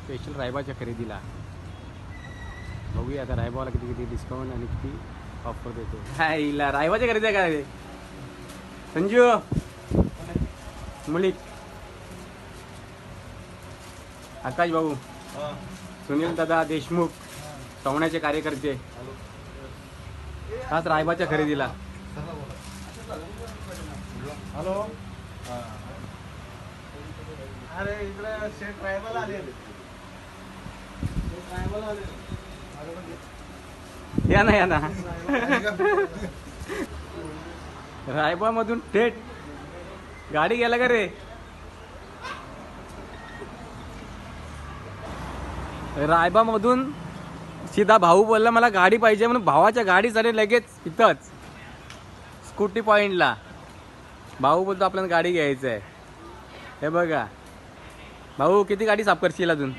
Special रायबाच्या खरेदीला. बघूया आता रायबाला किती किती डिस्काउंट आणि किती ऑफर देतो. हायला रायबाच्या खरेदी काय रे संजू मुली आकाश भाऊ सुनील दादा देशमुख सवण्याचे कार्यकर्ते खास रायबाच्या खरेदीला. हॅलो. अरे इकडे शेट रायबाला आले. या ना रायबा मधून थेट गाडी गेला का रे. रायबा मधून सीधा भाऊ बोलला मला गाडी पाहिजे म्हणून भावाच्या गाडी झाली लगेच इथंच स्कूटी पॉइंटला. भाऊ बोलतो आपल्याला गाडी घ्यायचं आहे. हे बघा भाऊ किती गाडी साफ करशील अजून.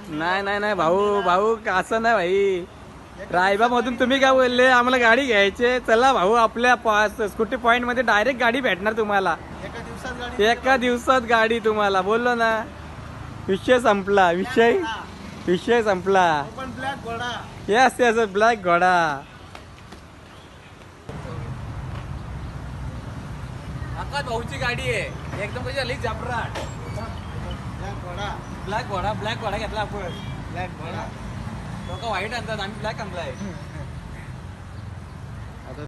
नाही नाही नाही भाऊ भाऊ असं नाही भाई. रायबा मधून तुम्ही काय बोलले आम्हाला गाडी घ्यायचे. चला भाऊ आपल्या स्कूटी पॉइंट मध्ये डायरेक्ट गाडी भेटणार तुम्हाला. एका दिवसात गाडी तुम्हाला बोललो ना. विषय संपला. विषय संपला. यस यस ब्लॅक घोडा. आकाश भाऊची गाडी आहे एकदम कशी झाली जबराट. ब्लॅक घोडा घेतला आपण. ब्लॅक घोडा लोक व्हाईट आणतात आम्ही ब्लॅक आणलाय.